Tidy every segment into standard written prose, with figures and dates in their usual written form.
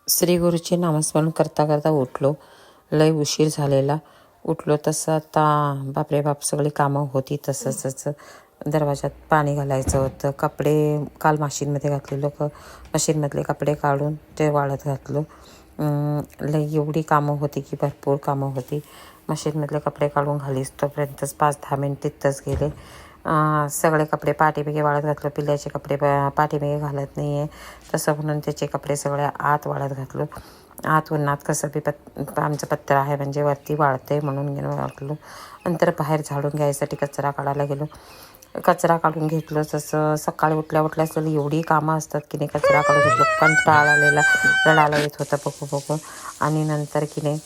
श्री गुरुचे नामस्मरण करता करता उठलो. लय उशीर झालेला. उठलो तसं आता बापरे बाप सगळी कामं होती. तसंच दरवाजात पाणी घालायचं होतं. कपडे काल मशीनमध्ये घातलेलो. मशीनमधले कपडे काढून ते वाळत घातलो. लय एवढी कामं होती की भरपूर कामं होती. मशीनमधले कपडे काढून घालीस तोपर्यंतच 5-10 मिनिट तिथंच गेले. सगळे कपडे पाठीमागे वाळत घातलं. पिल्ल्याचे कपडे पाठीमागे घालत नाही आहे तसं म्हणून त्याचे कपडे सगळे आत वाळत घातलो. आत उन्हात कसं बी आमचं पत्र आहे म्हणजे वरती वाळते म्हणून घेऊन वाळलो. नंतर बाहेर झाडून घ्यायसाठी कचरा काढायला गेलो. कचरा काढून घेतलो. तसं सकाळी उठल्या असलेली एवढी कामं असतात की नाही. कचरा काढून घेतलो. कंटाळा आलेला, रडायला येत होतं बघू. आणि नंतर की नाही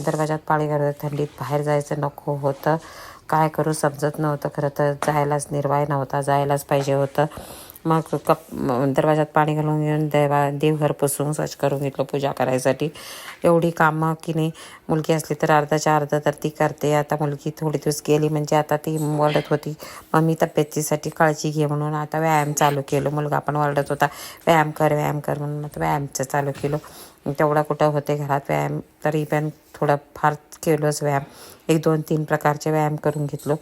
दरवाजात पाणी घालत थंडीत बाहेर जायचं नको होतं. काय करू समजत नव्हतं. खरं तर जायलाच निर्वाह नव्हता, जायलाच पाहिजे होतं. मग दरवाजात पाणी घालून घेऊन देवघर पुसून स्वच्छ करून घेतलं पूजा करायसाठी. एवढी कामं की नाही. मुलगी असली तर अर्धाच्या अर्धा तर ती करते. आता मुलगी थोडी दिवस गेली म्हणजे आता ती ओरडत होती मम्मी तब्येतीसाठी काळजी घे म्हणून. आता व्यायाम चालू केलं. मुलगा पण ओरडत होता व्यायाम कर म्हणून. आता व्यायामचं चालू केलं. तेवढा कुठं होते घरात व्यायाम. तरी पण थोडं फार केलोच व्यायाम. 1-2-3 प्रकारचे व्यायाम करून घेतलो.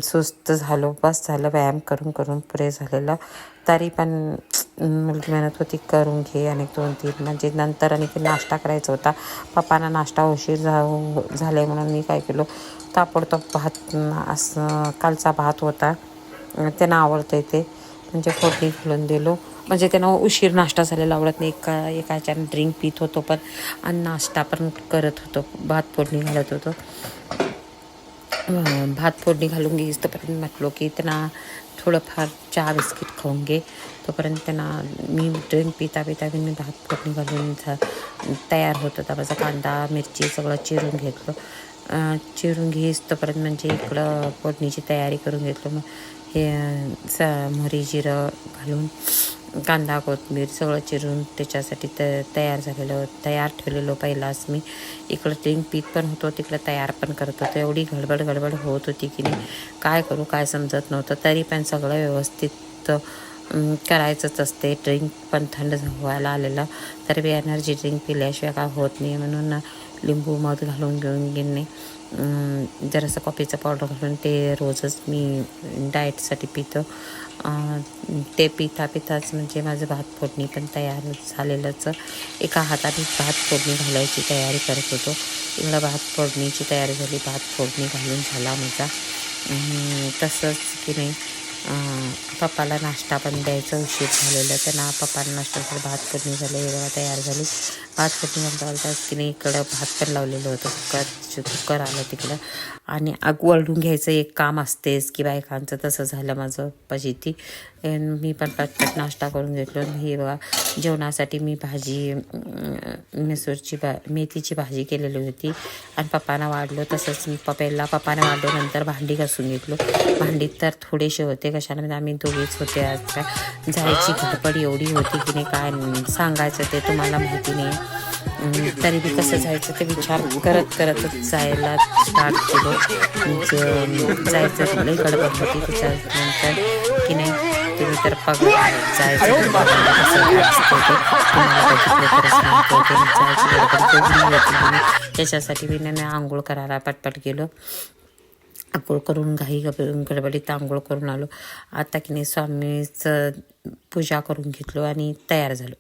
सुस्त झालो. बस झालं व्यायाम करून पुरे झालेलं. तरी पण मुलगी म्हणत होती करून घे. आणि 2-3 म्हणजे नंतर आणि नाश्ता करायचा होता. पप्पांना नाश्ता उशीर झाले म्हणून मी काय केलो ताबडतोब भात असं कालचा भात होता त्यांना आवडतं ते म्हणजे फोडणी घालून दिलो. म्हणजे त्यांना उशीर नाश्ता झालेला आवडत नाही. एकाच्यानं ड्रिंक पित होतो पण आणि नाश्ता पण करत होतो. भात फोडणी घालत होतो. भात फोडणी घालून घेईस तोपर्यंत म्हटलो की त्यांना थोडंफार चहा बिस्किट खाऊन घे. तोपर्यंत त्यांना मी ड्रिंक पिता मी भात फोडणी घालून तयार होत होता. माझा कांदा मिरची सगळं चिरून घेतलं. चिरून घेईस तोपर्यंत म्हणजे इकडं फोडणीची तयारी करून घेतलं. मग हे मोहरी जिरं घालून कांदा कोथिंबीर सगळं चिरून त्याच्यासाठी तयार ठेवलेलो पहिलाच मी. इकडं ड्रिंक पीत पण होतो तिकडं तयार पण करत होतो. एवढी गडबड होत होती की नाही काय करू काय समजत नव्हतं. तरी पण सगळं व्यवस्थित करायचंच असते. ड्रिंक पण थंड व्हायला आलेलं तरी बी एनर्जी ड्रिंक पिल्याशिवाय काय होत नाही म्हणून लिंबू मध घालून घेऊन घेणे जरासं कॉफीचं पावडर घालून ते रोजच मी डाएटसाठी पितो. ते पिताच म्हणजे माझं भात फोडणी पण तयार झालेलंच. एका हाताने भात फोडणी घालायची तयारी करत होतो. इकडं भात फोडणीची तयारी झाली. भात फोडणी घालून झाला माझा. तसंच की नाही पप्पाला नाश्ता पण द्यायचं उशीर झालेलं. त्यांना पप्पाला नाश्ता भात फोडणी झालं वेगळा तयार झाली. भात फोडणी घालताच की नाही इकडं भात पण लावलेलं होतं. कुकर आलं तिकडं आणि आग वळून घ्यायचं एक काम असतेच की बायकांचं. तसं झालं माझं फजिती. मी पण पटपट नाश्ता करून घेतलो. हे बघा जेवणासाठी मी भाजी मेथीची भाजी केलेली होती आणि पप्पांना वाढलो. तसंच मी पप्पाने वाढलो. नंतर भांडी घासून घेतलो. भांडी तर थोडेसे होते कशाने आम्ही दोघीच होते. आज काय जायची गडबड एवढी होती की नाही काय सांगायचं ते तुम्हाला माहिती नाही. तरी बी कसं जायचं ते विचार करतच जायला स्टार्ट केलं. जायचं लई गडबड होती. त्याच्यानंतर की नाही तुम्ही तर जायचं त्याच्यासाठी मी आंघोळ करायला पटपट गेलो. आंघोळ करून गडबडीत आंघोळ करून आलो. आता की नाही स्वामीचं पूजा करून घेतलो आणि तयार झालो.